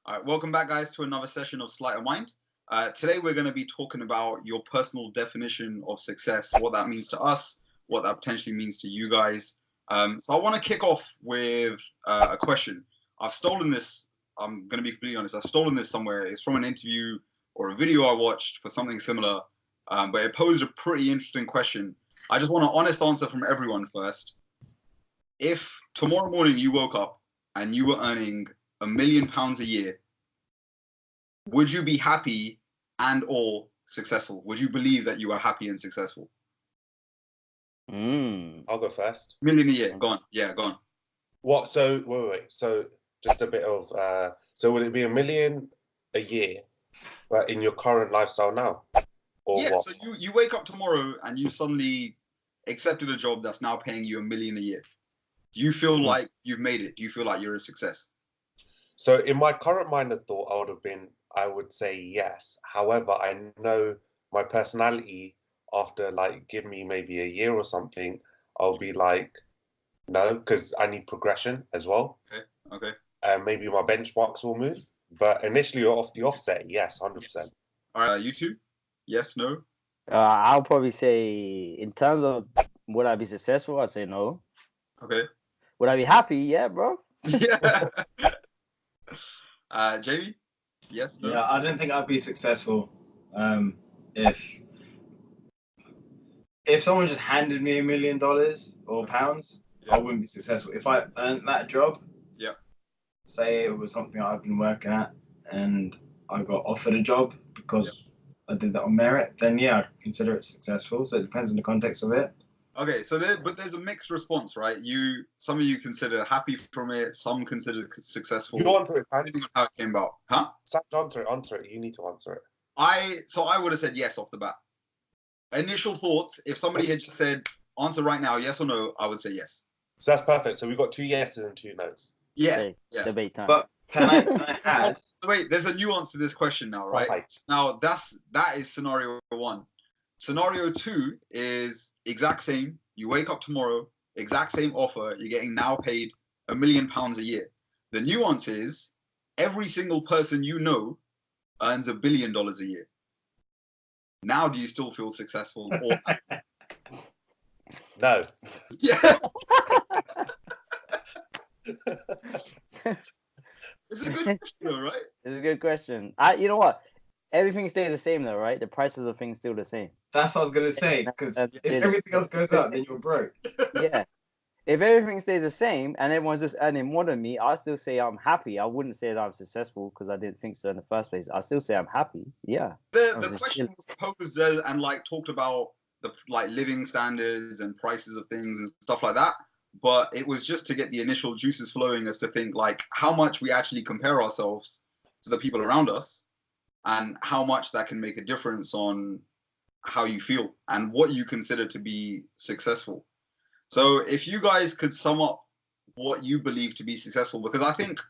All right, welcome back, guys, to another session of Sleight of Mind. Today, we're going to be talking about your personal definition of success, what that means to us, what that potentially means to you guys. So I want to kick off with a question. I've stolen this. I'm going to be completely honest. I've stolen this somewhere. It's from an interview or a video I watched for something similar, but it posed a pretty interesting question. I just want an honest answer from everyone first. If tomorrow morning you woke up and you were earning £1 million a year, would you be happy and or successful? Would you believe that you are happy and successful? I'll go first. Million a year, gone. Yeah, gone. What? So wait. So just a bit of. So would it be $1 million a year, but in your current lifestyle now, or Yeah. what? So you wake up tomorrow and you suddenly accepted a job that's now paying you $1 million a year. Do you feel like you've made it? Do you feel like you're a success? So in my current mind of thought, I would say yes. However, I know my personality after give me maybe a year or something, I'll be like, no, because I need progression as well. Okay. And maybe my benchmarks will move. But initially off the offset, yes, 100%. Yes. All right, you two? Yes, no? I'll probably say, in terms of would I be successful, I'd say no. Okay. Would I be happy? Yeah, bro. Yeah. Jamie? Yes, no? Yeah, I don't think I'd be successful if someone just handed me $1 million or pounds. Yeah. I wouldn't be successful. If I earned that job, Yeah. say it was something I've been working at and I got offered a job because I did that on merit, then yeah, I'd consider it successful. So it depends on the context of it. Okay, so there's a mixed response, right? Some of you consider happy from it, some consider successful. You answer it, Depending on how it came about, huh? Sam, answer it. You need to answer it. I would have said yes off the bat. Initial thoughts, if somebody had just said answer right now, yes or no, I would say yes. So that's perfect. So we've got 2 yeses and 2 nos. Yeah. Okay, Yeah. debate time. But can I add? So wait, there's a nuance to this question now, right? Right. Now that is scenario 1. Scenario 2 is exact same. You wake up tomorrow, exact same offer. You're getting now paid £1 million a year. The nuance is every single person you know earns $1 billion a year. Now, do you still feel successful? Or No. yeah, it's a good question, though, right? It's a good question. You know what? Everything stays the same though, right? The prices of things still the same. That's what I was gonna say. Because if everything else goes up, then you're broke. Yeah. If everything stays the same and everyone's just earning more than me, I still say I'm happy. I wouldn't say that I'm successful because I didn't think so in the first place. I still say I'm happy. Yeah. The question was posed and talked about the living standards and prices of things and stuff like that. But it was just to get the initial juices flowing as to think how much we actually compare ourselves to the people around us and how much that can make a difference on how you feel and what you consider to be successful. So if you guys could sum up what you believe to be successful, because I think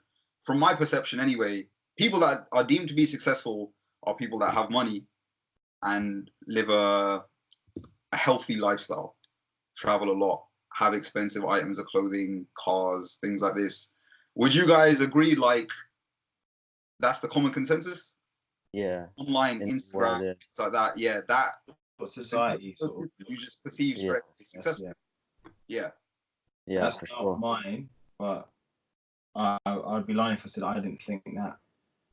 from my perception anyway, people that are deemed to be successful are people that have money and live a healthy lifestyle, travel a lot, have expensive items of clothing, cars, things like this. Would you guys agree that's the common consensus? Yeah. Online, Instagram, things like that. Yeah, that. What society sort of. You just perceive straight successful. Yeah. Yeah, That's for not sure. mine, but I'd be lying if I said I didn't think that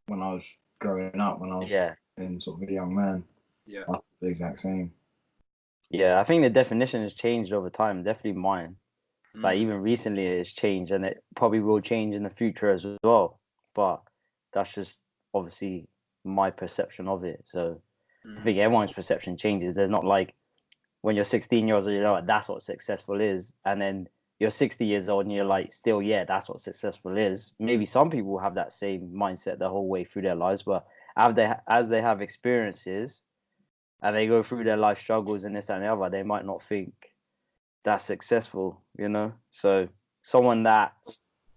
when I was growing up, when I was in sort of a young man. Yeah. I thought the exact same. Yeah, I think the definition has changed over time. Definitely mine. Even recently it's changed and it probably will change in the future as well. But that's just obviously my perception of it. So I think everyone's perception changes. They're not like when you're 16 years old, that's what successful is. And then you're 60 years old and you're still, that's what successful is. Maybe some people have that same mindset the whole way through their lives, but as they have experiences and they go through their life struggles and this and the other, they might not think that's successful, So someone that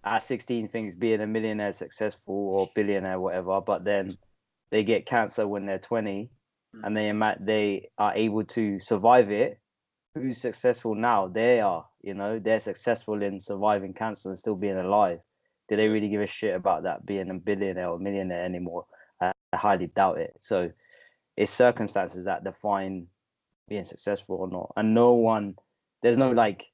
at 16 thinks being a millionaire successful or billionaire, whatever, but then they get cancer when they're 20 and they are able to survive it. Who's successful now? They are, they're successful in surviving cancer and still being alive. do they really give a shit about that being a billionaire or millionaire anymore? I highly doubt it. So it's circumstances that define being successful or not. And there's no like,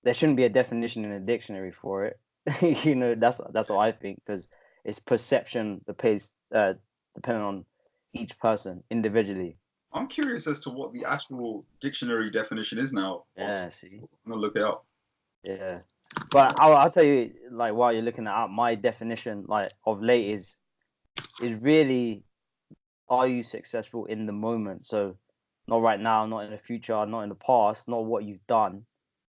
there shouldn't be a definition in a dictionary for it. That's what I think, because it's perception, depending on each person individually. I'm curious as to what the actual dictionary definition is now. Yeah, see. I'm gonna look it up. Yeah, but I'll tell you, like, while you're looking at my definition, like, of late is really, are you successful in the moment? So not right now, not in the future, not in the past, not what you've done.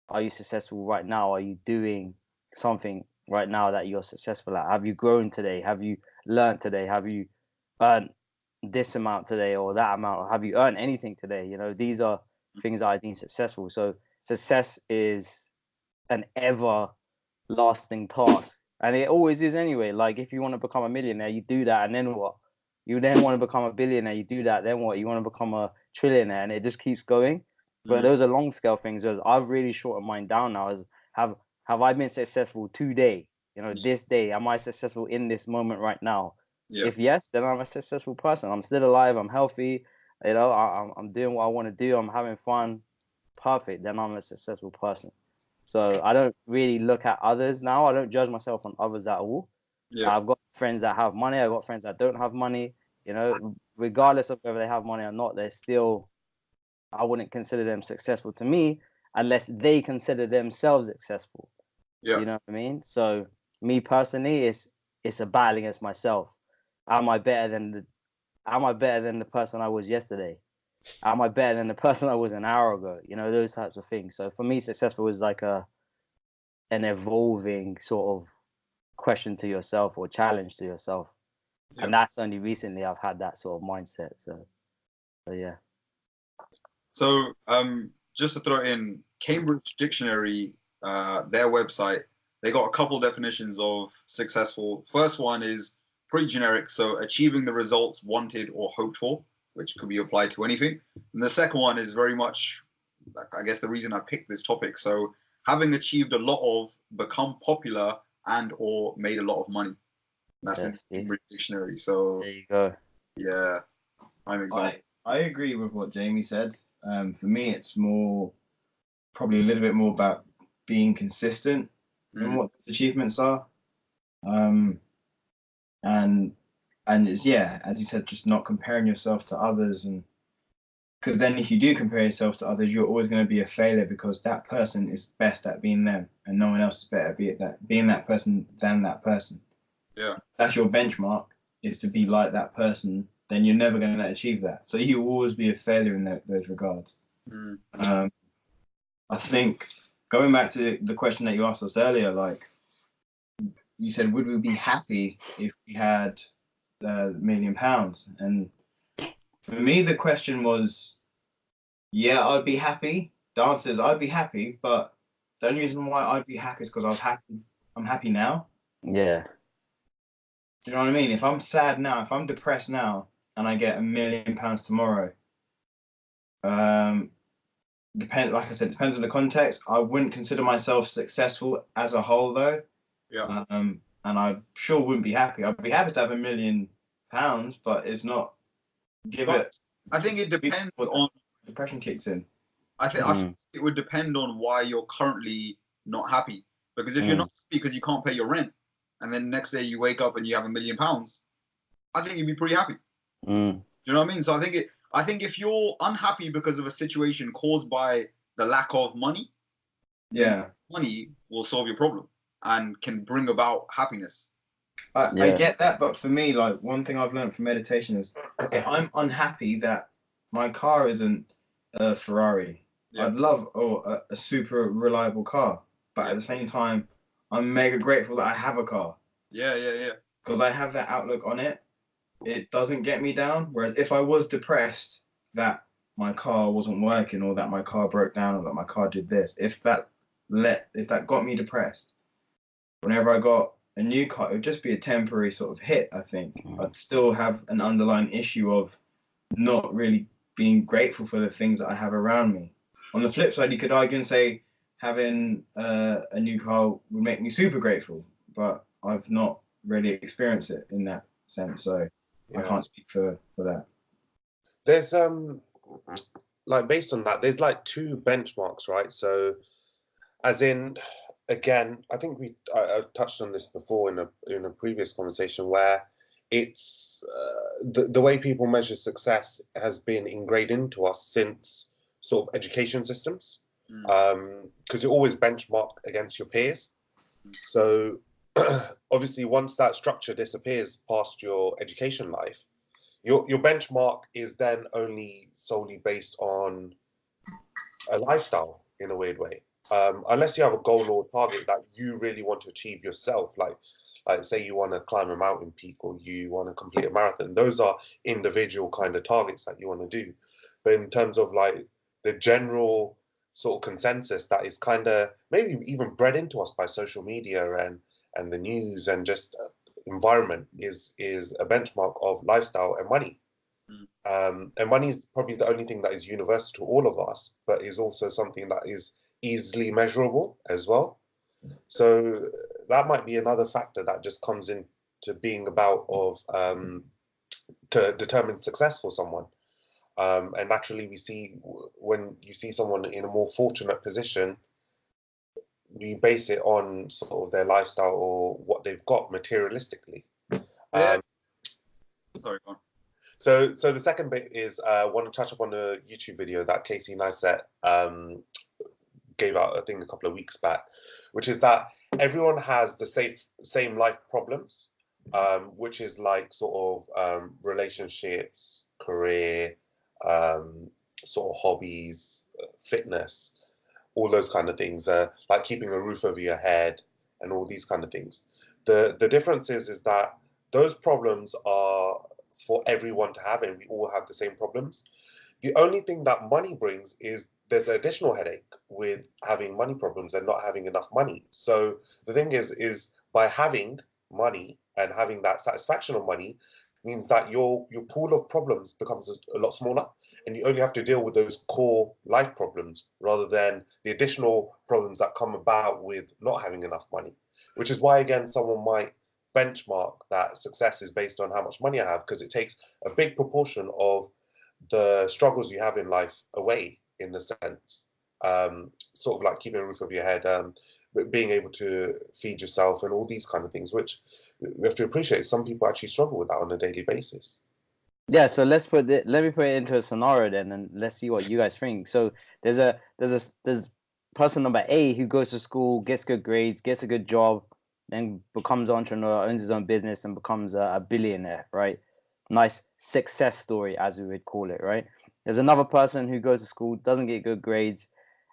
Are you successful right now? Are you doing something right now that you're successful at? Have you grown today? Have you learned today? Have you earned this amount today or that amount? Or have you earned anything today? These are things that I deem successful. So success is an ever-lasting task, and it always is anyway. Like, if you want to become a millionaire, you do that, and then what? You then want to become a billionaire, you do that, then what? You want to become a trillionaire, and it just keeps going. But those are long scale things. Whereas I've really shortened mine down now. As have I been successful today? This day, am I successful in this moment right now? Yeah. If yes, then I'm a successful person. I'm still alive. I'm healthy. I'm doing what I want to do. I'm having fun. Perfect. Then I'm a successful person. So I don't really look at others now. I don't judge myself on others at all. Yeah. I've got friends that have money. I've got friends that don't have money. Regardless of whether they have money or not, they're still, I wouldn't consider them successful to me unless they consider themselves successful. Yeah. You know what I mean? So me personally, it's a battle against myself. Am I better than the person I was yesterday? Am I better than the person I was an hour ago? Those types of things. So for me, successful is like an evolving sort of question to yourself or challenge to yourself. Yeah. And that's only recently I've had that sort of mindset. So yeah. So just to throw in, Cambridge Dictionary, their website, they got a couple definitions of successful. First one is pretty generic, so achieving the results wanted or hoped for, which could be applied to anything. And the second one is very much, I guess, the reason I picked this topic. So having achieved a lot of, become popular, and or made a lot of money. That's in the Cambridge Dictionary. So there you go. Yeah, I'm excited. I agree with what Jamie said. For me, it's probably a little bit more about being consistent in what those achievements are. And it's, yeah, as you said, just not comparing yourself to others, and because then if you do compare yourself to others, you're always going to be a failure because that person is best at being them, and no one else is better at being that person than that person. Yeah, that's your benchmark, is to be like that person. Then you're never going to achieve that. So you will always be a failure in those regards. I think going back to the question that you asked us earlier, like you said, would we be happy if we had £1 million? And for me, the question was, yeah, I'd be happy. The answer is I'd be happy, but the only reason why I'd be happy is because I was happy. I'm happy now. Yeah. Do you know what I mean? If I'm sad now, if I'm depressed now, and I get £1 million tomorrow, like I said, depends on the context. I wouldn't consider myself successful as a whole, though. Yeah. And I sure wouldn't be happy. I'd be happy to have £1 million, but it's not. I think it depends on depression kicks in. I think it would depend on why you're currently not happy. Because if you're not happy because you can't pay your rent, and then next day you wake up and you have £1 million, I think you'd be pretty happy. Do you know what I mean? So I think if you're unhappy because of a situation caused by the lack of money, then money will solve your problem and can bring about happiness. I get that, but for me, like, one thing I've learned from meditation is if I'm unhappy that my car isn't a Ferrari, I'd love a super reliable car, but at the same time, I'm mega grateful that I have a car. Yeah. Because I have that outlook on it. It doesn't get me down. Whereas if I was depressed that my car wasn't working, or that my car broke down, or that my car did this, if that got me depressed, whenever I got a new car, it would just be a temporary sort of hit. I think I'd still have an underlying issue of not really being grateful for the things that I have around me. On the flip side, you could argue and say having a new car would make me super grateful, but I've not really experienced it in that sense, so I Yeah. can't speak for that. There's like based on that, there's like two benchmarks, right? So as in, again, I think I've touched on this before in a previous conversation where it's the way people measure success has been ingrained into us since sort of education systems, because you always benchmark against your peers. So obviously, once that structure disappears past your education life, your benchmark is then only solely based on a lifestyle in a weird way. Unless you have a goal or target that you really want to achieve yourself, like say you want to climb a mountain peak or you want to complete a marathon, those are individual kind of targets that you want to do. But in terms of like the general sort of consensus that is kind of maybe even bred into us by social media and the news and just environment is a benchmark of lifestyle and money. And money is probably the only thing that is universal to all of us, but is also something that is easily measurable as well. So that might be another factor that just comes into being about of to determine success for someone. And naturally, we see when you see someone in a more fortunate position, we base it on sort of their lifestyle or what they've got materialistically. Yeah. Sorry, go on. So the second bit is I want to touch up on a YouTube video that Casey Neistat gave out, I think, a couple of weeks back, which is that everyone has the same life problems, which is like sort of relationships, career, sort of hobbies, fitness, all those kind of things, like keeping a roof over your head and all these kind of things. The difference is that those problems are for everyone to have, and we all have the same problems. The only thing that money brings is there's an additional headache with having money problems and not having enough money. So the thing is by having money and having that satisfaction of money means that your pool of problems becomes a lot smaller, and you only have to deal with those core life problems rather than the additional problems that come about with not having enough money. Which is why, again, someone might benchmark that success is based on how much money I have, because it takes a big proportion of the struggles you have in life away, in the sense, sort of like keeping a roof over your head, being able to feed yourself and all these kind of things, which we have to appreciate. Some people actually struggle with that on a daily basis. Yeah, so let me put it into a scenario then, and let's see what you guys think. So there's person number A who goes to school, gets good grades, gets a good job, then becomes an entrepreneur, owns his own business, and becomes a billionaire, right? Nice success story, as we would call it, right? There's another person who goes to school, doesn't get good grades,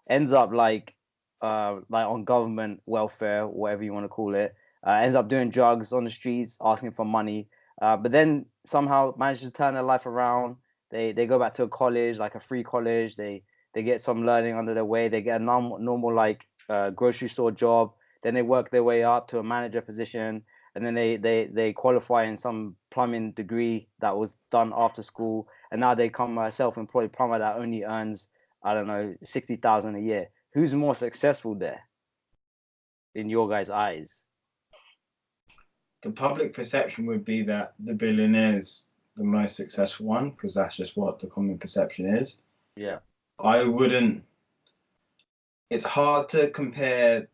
ends up like on government welfare, whatever you want to call it, ends up doing drugs on the streets, asking for money, but then somehow manages to turn their life around. They go back to a college, like a free college. They get some learning under their way. They get a normal like grocery store job. Then they work their way up to a manager position, and then they qualify in some plumbing degree that was done after school, and now they become a self-employed plumber that only earns, I don't know, 60,000 a year. Who's more successful there, in your guys' eyes? The public perception would be that the billionaire is the most successful one, because that's just what the common perception is. Yeah. I wouldn't. It's hard to compare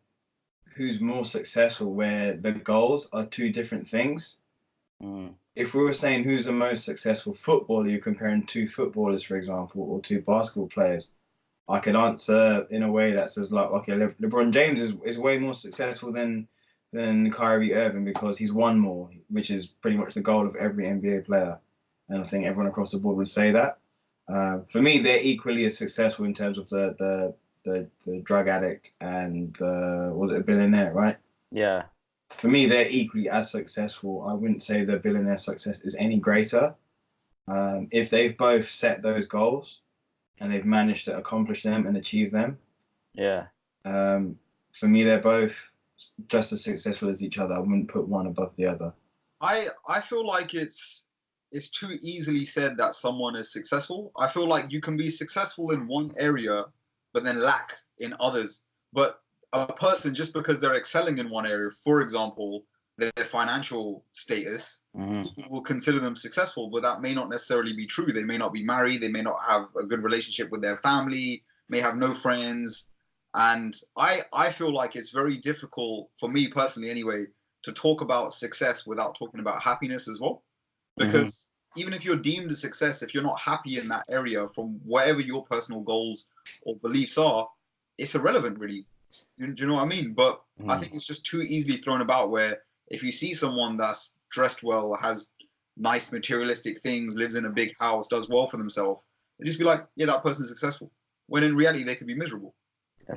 who's more successful where the goals are two different things. If we were saying who's the most successful footballer, you're comparing two footballers, for example, or two basketball players, I could answer in a way that says like, okay, LeBron James is way more successful than Kyrie Irving because he's won more, which is pretty much the goal of every NBA player. And I think everyone across the board would say that. For me, they're equally as successful in terms of the drug addict and was it a billionaire, right? Yeah. For me, they're equally as successful. I wouldn't say the billionaire success is any greater. If they've both set those goals and they've managed to accomplish them and achieve them. Yeah. For me, they're both just as successful as each other. I wouldn't put one above the other. I feel like it's too easily said that someone is successful. I feel like you can be successful in one area, but then lack in others. But a person, just because they're excelling in one area, for example, their financial status, Hmm. people will consider them successful, but that may not necessarily be true. They may not be married, they may not have a good relationship with their family, may have no friends. And I feel like it's very difficult for me personally anyway to talk about success without talking about happiness as well. Because even if you're deemed a success, if you're not happy in that area from whatever your personal goals or beliefs are, it's irrelevant really. Do you know what I mean? But I think it's just too easily thrown about where if you see someone that's dressed well, has nice materialistic things, lives in a big house, does well for themselves, you just be like, yeah, that person's successful. When in reality, they could be miserable.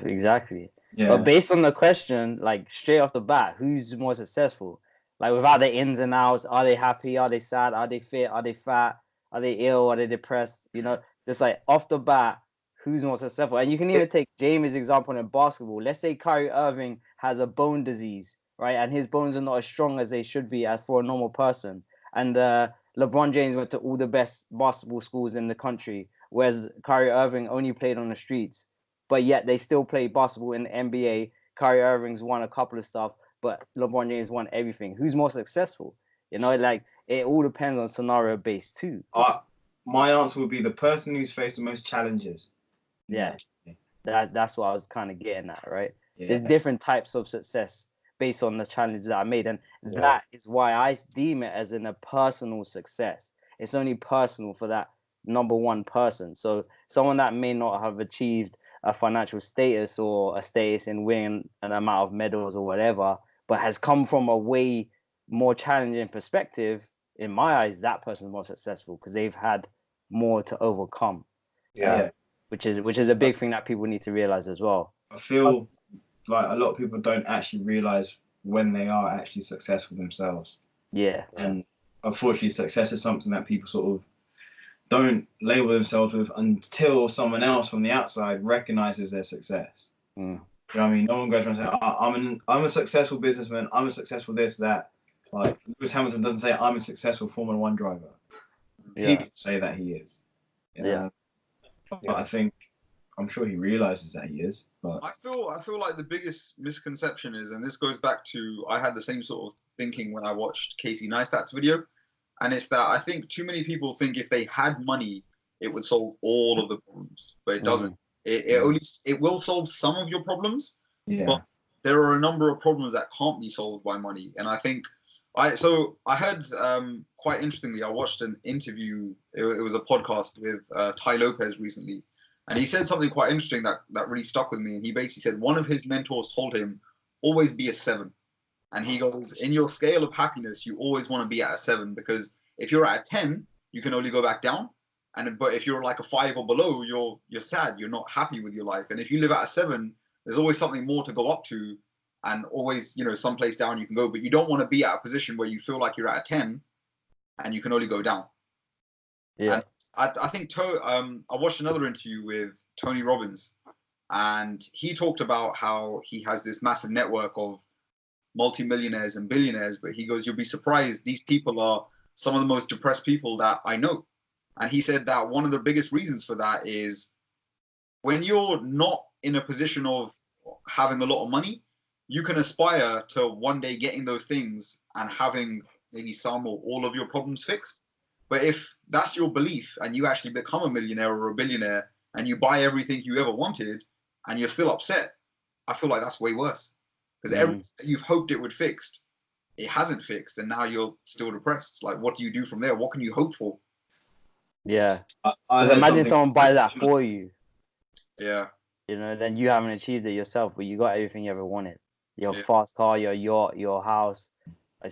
Exactly. Yeah. But based on the question, like straight off the bat, who's more successful? Like without the ins and outs, are they happy? Are they sad? Are they fit? Are they fat? Are they ill? Are they depressed? You know, just like off the bat, who's more successful? And you can even take Jamie's example in basketball. Let's say Kyrie Irving has a bone disease, right? And his bones are not as strong as they should be as for a normal person. And LeBron James went to all the best basketball schools in the country, whereas Kyrie Irving only played on the streets. But yet they still play basketball in the NBA. Kyrie Irving's won a couple of stuff, but LeBron James won everything. Who's more successful? You know, like it all depends on scenario based too. My answer would be the person who's faced the most challenges. Yeah. That's what I was kind of getting at, right? Yeah. There's different types of success based on the challenges that I made, and that is why I deem it as in a personal success. It's only personal for that number one person. So someone that may not have achieved a financial status or a status in winning an amount of medals or whatever, but has come from a way more challenging perspective, in my eyes, that person's more successful because they've had more to overcome. Yeah. Which is a big thing that people need to realize as well. I feel like a lot of people don't actually realize when they are actually successful themselves. Yeah. And unfortunately, success is something that people sort of don't label themselves with until someone else from the outside recognizes their success. Mm. You know what I mean? No one goes around saying, I'm a successful businessman, I'm a successful this, that. Like, Lewis Hamilton doesn't say, I'm a successful Formula One driver. Yeah. People say that he is. You know? Yeah. But I think, I'm sure he realizes that he is. But I feel like the biggest misconception is, and this goes back to, I had the same sort of thinking when I watched Casey Neistat's video, and it's that I think too many people think if they had money, it would solve all of the problems, but it doesn't. It will solve some of your problems, but there are a number of problems that can't be solved by money. And I think I heard quite interestingly, I watched an interview. It was a podcast with Ty Lopez recently, and he said something quite interesting that really stuck with me. And he basically said one of his mentors told him, always be a 7. And he goes, in your scale of happiness, you always want to be at a 7, because if you're at a 10, you can only go back down. But if you're like a 5 or below, you're sad. You're not happy with your life. And if you live at a 7, there's always something more to go up to, and always, someplace down you can go. But you don't want to be at a position where you feel like you're at a 10 and you can only go down. Yeah. And I think I watched another interview with Tony Robbins, and he talked about how he has this massive network of multimillionaires and billionaires, but he goes, you'll be surprised, these people are some of the most depressed people that I know. And he said that one of the biggest reasons for that is when you're not in a position of having a lot of money, you can aspire to one day getting those things and having maybe some or all of your problems fixed. But if that's your belief and you actually become a millionaire or a billionaire and you buy everything you ever wanted and you're still upset, I feel like that's way worse. Because everything that you've hoped it would fix, it hasn't fixed, and now you're still depressed. Like, what do you do from there? What can you hope for? Yeah. I Imagine someone buy that for you. Yeah. Then you haven't achieved it yourself, but you got everything you ever wanted. Your fast car, your yacht, your house.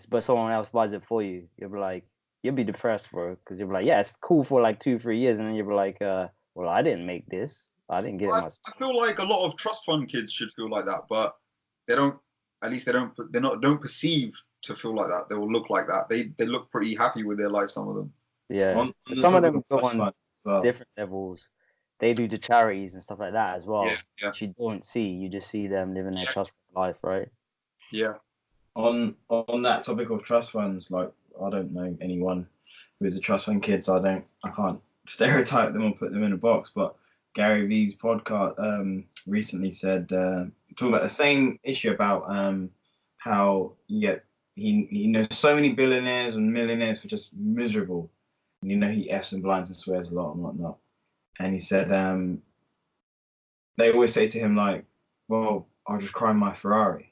But someone else buys it for you. You'll be depressed, bro. Because you'll be like, yeah, it's cool for like 2-3 years. And then you'll be like, well, I didn't make this. I didn't get it myself. I feel like a lot of trust fund kids should feel like that, but they don't. At least don't perceive to feel like that. They will look like that. They look pretty happy with their life. Some of them. Yeah. Some of them go on different levels. They do the charities and stuff like that as well. Yeah. Which you don't see. You just see them living their trust life, right? Yeah. On that topic of trust funds, like, I don't know anyone who is a trust fund kid, so I can't stereotype them or put them in a box. But Gary Vee's podcast recently said, talking about the same issue about how you get he knows so many billionaires and millionaires who are just miserable. And he F's and blinds and swears a lot and whatnot. And he said, they always say to him like, well, I'll just cry in my Ferrari.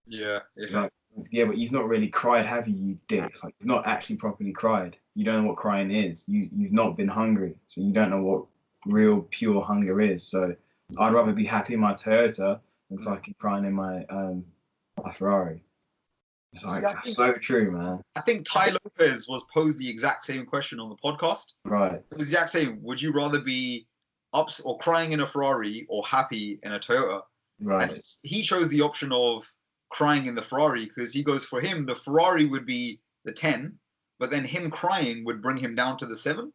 Yeah. Like, yeah, but you've not really cried, have you, you dick? Like, you've not actually properly cried. You don't know what crying is. You've not been hungry, so you don't know what real pure hunger is. So I'd rather be happy in my Toyota than fucking crying in my Ferrari. It's like, that's so true, man. I think Ty Lopez was posed the exact same question on the podcast. Right. It was the exact same. Would you rather be or crying in a Ferrari or happy in a Toyota? Right. And he chose the option of crying in the Ferrari because he goes, for him, the Ferrari would be the 10, but then him crying would bring him down to the 7.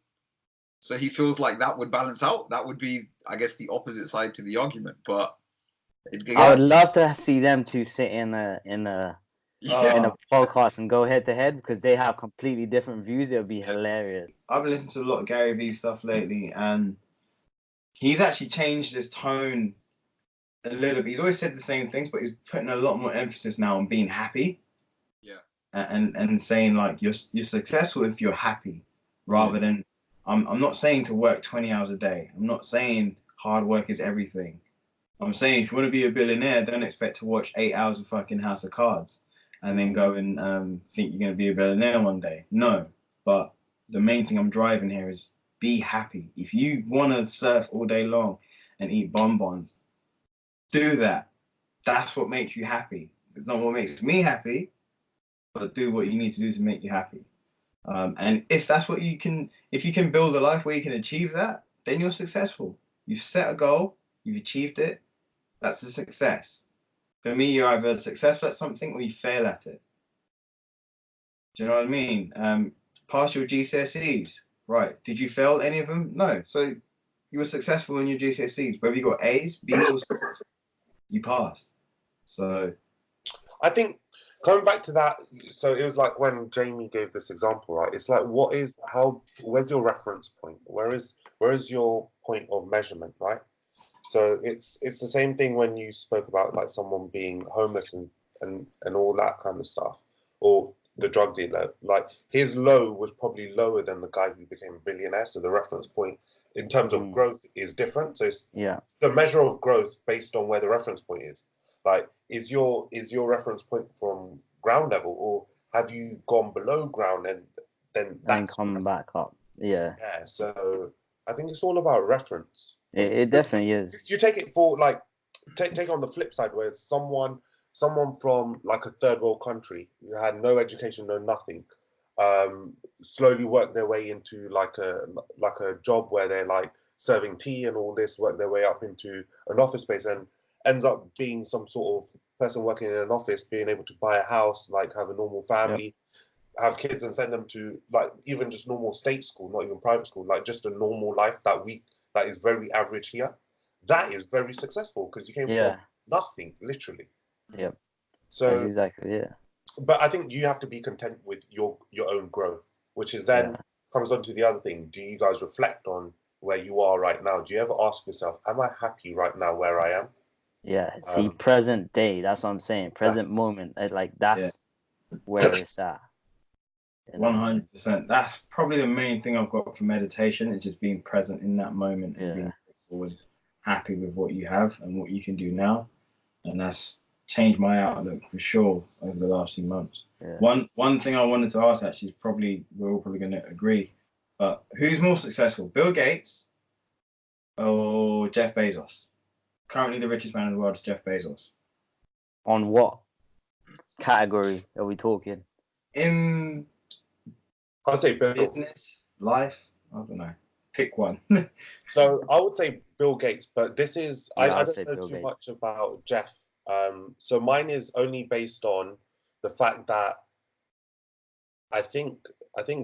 So he feels like that would balance out. That would be, I guess, the opposite side to the argument. But I would love to see them two sit in a podcast and go head to head because they have completely different views. It would be hilarious. I've been listening to a lot of Gary Vee stuff lately, and he's actually changed his tone a little bit. He's always said the same things, but he's putting a lot more emphasis now on being happy. Yeah. And saying like you're successful if you're happy, rather than I'm not saying to work 20 hours a day. I'm not saying hard work is everything. I'm saying if you want to be a billionaire, don't expect to watch 8 hours of fucking House of Cards and then go and think you're going to be a billionaire one day. No, but the main thing I'm driving here is be happy. If you want to surf all day long and eat bonbons, do that. That's what makes you happy. It's not what makes me happy, but do what you need to do to make you happy. And if that's what if you can build a life where you can achieve that, then you're successful. You've set a goal, you've achieved it. That's a success. For me, you're either successful at something or you fail at it. Do you know what I mean? Pass your GCSEs. Right. Did you fail any of them? No. So you were successful in your GCSEs. Whether you got A's, B's, or C's, you passed. So I think coming back to that, so it was like when Jamie gave this example, right? It's like, where's your reference point? Where is your point of measurement, right? So it's the same thing when you spoke about like someone being homeless and all that kind of stuff, or the drug dealer. Like his low was probably lower than the guy who became a billionaire. So the reference point in terms of growth is different. So it's the measure of growth based on where the reference point is. Like, is your reference point from ground level, or have you gone below ground and then come back up? Yeah. Yeah. So I think it's all about reference. It definitely is. You take it for like take on the flip side where someone from like a third world country who had no education, no nothing, slowly work their way into like a job where they're like serving tea and all this, work their way up into an office space and ends up being some sort of person working in an office, being able to buy a house, like have a normal family, have kids and send them to like even just normal state school, not even private school, like just a normal life that is very average here. That is very successful because you came from nothing, literally. Yeah. So that's exactly, yeah. But I think you have to be content with your own growth, which is then comes on to the other thing. Do you guys reflect on where you are right now? Do you ever ask yourself, am I happy right now where I am? Yeah. See, present day. That's what I'm saying. Present moment. Like that's where it's at. 100%. That's probably the main thing I've got for meditation is just being present in that moment and being always happy with what you have and what you can do now. And that's changed my outlook for sure over the last few months. Yeah. One thing I wanted to ask actually is probably we're all probably going to agree, but who's more successful, Bill Gates or Jeff Bezos? Currently the richest man in the world is Jeff Bezos. On what category are we talking? In I'd say Bill. Business, life, I don't know. Pick one. So I would say Bill Gates, but this is I don't know Bill too Gates. much about Jeff. So mine is only based on the fact that I think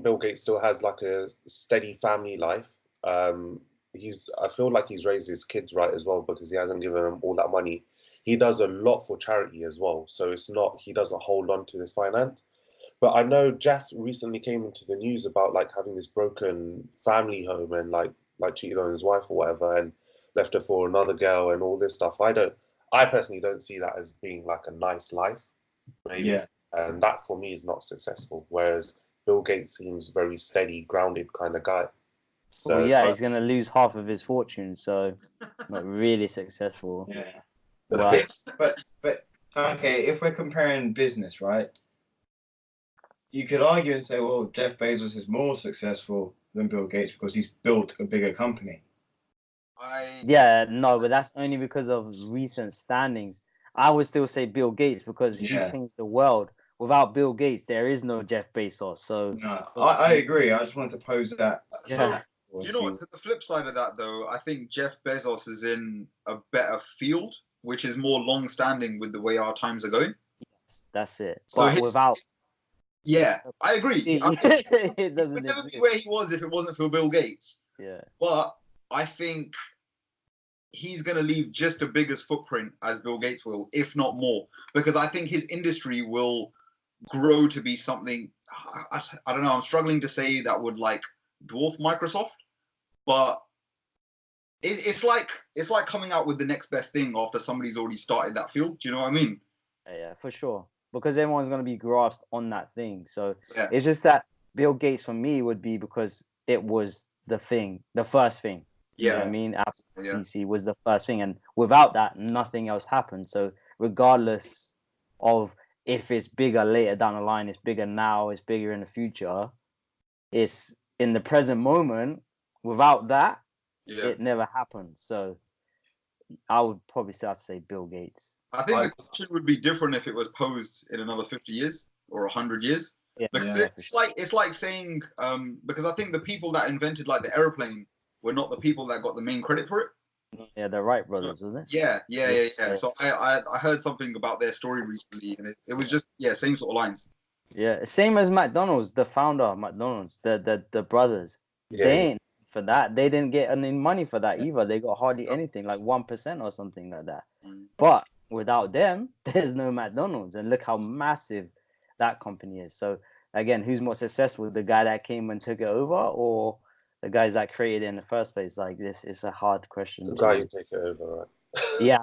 Bill Gates still has like a steady family life. I feel like he's raised his kids right as well because he hasn't given them all that money. He does a lot for charity as well, so it's not he doesn't hold on to this finance. But I know Jeff recently came into the news about like having this broken family home and like cheated on his wife or whatever and left her for another girl and all this stuff. I personally don't see that as being like a nice life, maybe. Yeah. and that for me is not successful. Whereas Bill Gates seems very steady, grounded kind of guy. So Well, yeah, he's gonna lose half of his fortune, so not really successful. Yeah. But But okay, if we're comparing business, right? You could argue and say, well, Jeff Bezos is more successful than Bill Gates because he's built a bigger company. yeah, no, but that's only because of recent standings. I would still say Bill Gates because he Yeah. changed the world. Without Bill Gates, there is no Jeff Bezos. So No, I agree. I just wanted to pose that. So, yeah, you know what? To the flip side of that, though, I think Jeff Bezos is in a better field, which is more long-standing with the way our times are going. that's it. So But without, yeah, I agree. it He doesn't would never be exist. where he was if it wasn't for Bill Gates. Yeah. But I think he's going to leave just as big a footprint as Bill Gates will, if not more, because I think his industry will grow to be something. I don't know. I'm struggling to say that would like dwarf Microsoft, but it's like coming out with the next best thing after somebody's already started that field. Do you know what I mean? Yeah, for sure. Because everyone's going to be grasped on that thing. So Yeah. it's just that Bill Gates for me would be because it was the thing, the first thing. You know what I mean? Apple Yeah. PC was the first thing. And without that, nothing else happened. So regardless of if it's bigger later down the line, it's bigger now, it's bigger in the future, it's in the present moment. Without that, Yeah. it never happened. So I would probably start to say Bill Gates. I think the question would be different if it was posed in another 50 years or 100 years. Yeah, Because Yeah. it's like saying because I think the people that invented like the aeroplane were not the people that got the main credit for it. Yeah, the Wright brothers, wasn't it? Yeah. So I heard something about their story recently, and it was just same sort of lines. Yeah, same as McDonald's, the founder of McDonald's, the brothers. Yeah. They ain't for that. They didn't get any money for that either. They got hardly anything, like 1% or something like that. Mm. But without them, there's no McDonald's. And look how massive that company is. So again, who's more successful, the guy that came and took it over, or the guys that created it in the first place? Like this is a hard question. The guy who take it over, right? Yeah,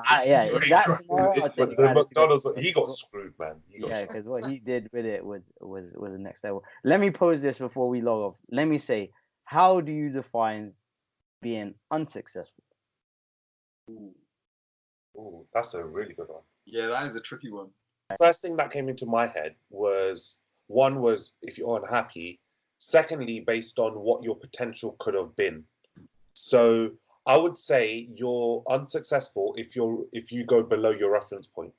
Very that's correct. more. I'd say But the guy the that took it McDonald's, over. he got screwed, man. He got Yeah, screwed. because what he did with it was the next level. Let me pose this before we log off. Let me say, how do you define being unsuccessful? Ooh, that's a really good one. Yeah, that is a tricky one. First thing that came into my head was one was if you're unhappy. Secondly, based on what your potential could have been. So I would say you're unsuccessful if you go below your reference point.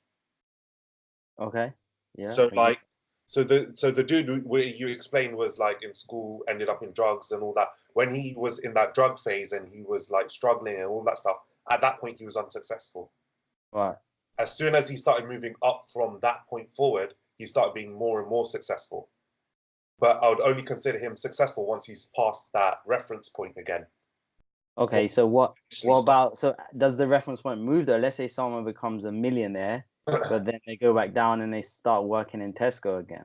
Okay. Yeah. So I like, so the dude where you explained was like in school, ended up in drugs and all that. When he was in that drug phase and he was like struggling and all that stuff, at that point he was unsuccessful. Right. As soon as he started moving up from that point forward, he started being more and more successful. But I would only consider him successful once he's past that reference point again. Okay. So what about? So does the reference point move though? Let's say someone becomes a millionaire, but then they go back down and they start working in Tesco again.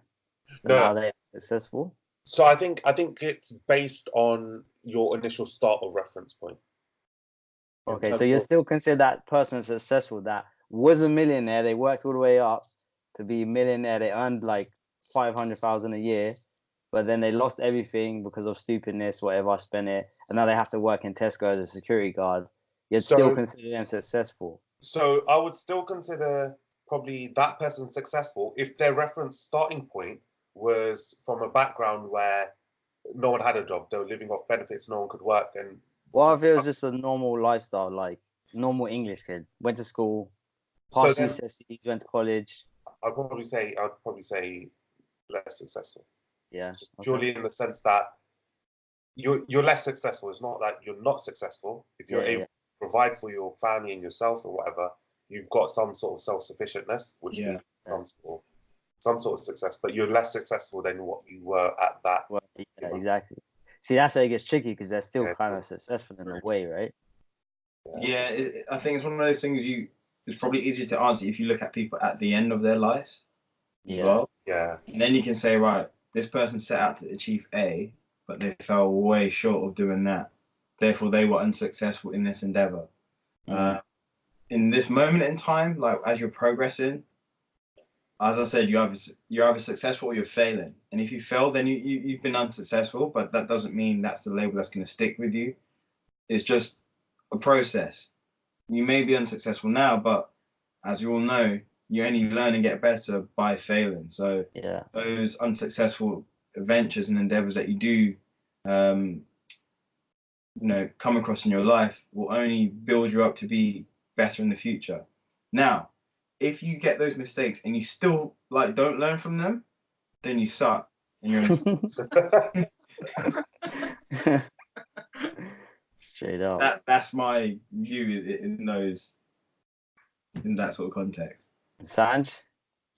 No. Now they're successful. So I think it's based on your initial start of reference point. Okay, so you still consider that person successful that was a millionaire, they worked all the way up to be a millionaire, they earned like 500,000 a year, but then they lost everything because of stupidness, whatever, spent it, and now they have to work in Tesco as a security guard. You'd still consider them successful. So I would still consider probably that person successful if their reference starting point was from a background where no one had a job, they were living off benefits, no one could work, and What if it was just a normal lifestyle, like normal English kid, went to school, so passed then GCSEs, went to college? I'd probably say less successful. Yeah. Just purely in the sense that you're less successful. It's not that you're not successful. If you're able to provide for your family and yourself or whatever, you've got some sort of self-sufficientness, which means some sort of success. But you're less successful than what you were at that. Well, yeah, exactly. See, that's where it gets tricky because they're still kind of successful in a way, right? Yeah, I think it's one of those things it's probably easier to answer if you look at people at the end of their lives. Yeah. Well, Yeah. and then you can say, right, this person set out to achieve A, but they fell way short of doing that. Therefore, they were unsuccessful in this endeavor. In this moment in time, like as you're progressing, as I said, you're either successful or you're failing. And if you fail, then you've been unsuccessful. But that doesn't mean that's the label that's going to stick with you. It's just a process. You may be unsuccessful now, but as you all know, you only learn and get better by failing. So Yeah. those unsuccessful ventures and endeavors that you do, come across in your life will only build you up to be better in the future. Now, if you get those mistakes and you still don't learn from them, then you suck. And you're Straight up. that's my view in that sort of context. Sanj?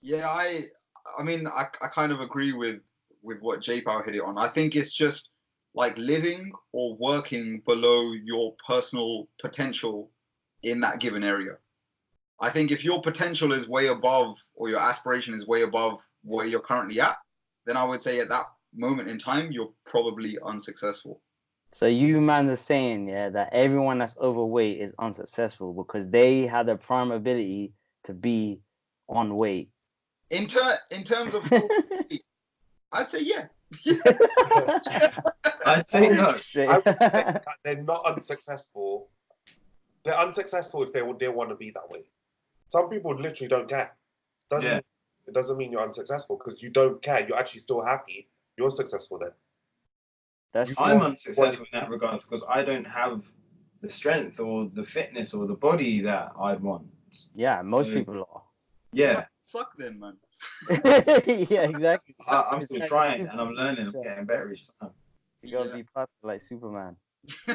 Yeah, I mean, I kind of agree with what J-Pow hit it on. I think it's just like living or working below your personal potential in that given area. I think if your potential is way above, or your aspiration is way above where you're currently at, then I would say at that moment in time, you're probably unsuccessful. So you man are saying, yeah, that everyone that's overweight is unsuccessful because they had a prime ability to be on weight. In terms of I'd say yeah. I'd say no. I would say that they're not unsuccessful. They're unsuccessful if they want to be that way. Some people literally don't care. It doesn't mean you're unsuccessful because you don't care. You're actually still happy. You're successful then. I'm unsuccessful in that regard because I don't have the strength or the fitness or the body that I'd want. Yeah, most people are. Yeah. Suck then, man. Yeah, exactly. I'm still trying and I'm learning. I'm getting better each time. You gotta be perfect like Superman.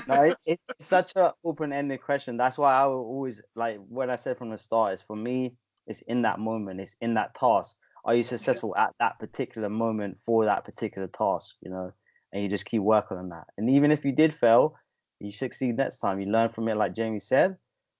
No, it's such an open-ended question. That's why I will always, like what I said from the start, is for me, it's in that moment, it's in that task. Are you successful at that particular moment for that particular task, and you just keep working on that. And even if you did fail, you succeed next time. You learn from it, like Jamie said,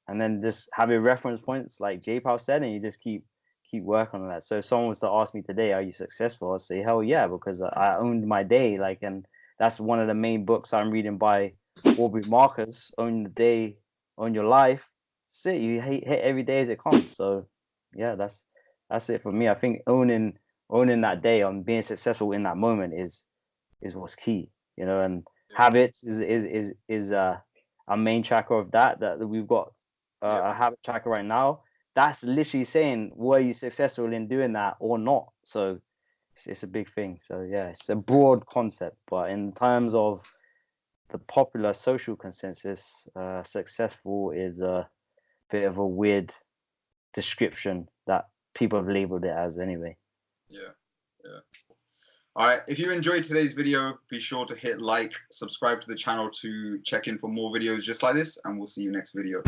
and then just have your reference points, like J-Pow said, and you just keep working on that. So if someone was to ask me today, are you successful? I'd say, hell yeah, because I owned my day. And that's one of the main books I'm reading by Aubrey Marcus, Own the Day, Own Your Life. That's it. You hit every day as it comes. So yeah, that's it for me. I think owning that day, on being successful in that moment is what's key, and habits is our main tracker of that we've got a habit tracker right now. That's literally saying, were you successful in doing that or not? So it's a big thing. So yeah, it's a broad concept, but in terms of the popular social consensus, successful is a bit of a weird description that people have labeled it as anyway. Yeah. All right, if you enjoyed today's video, be sure to hit like, subscribe to the channel to check in for more videos just like this, and we'll see you next video.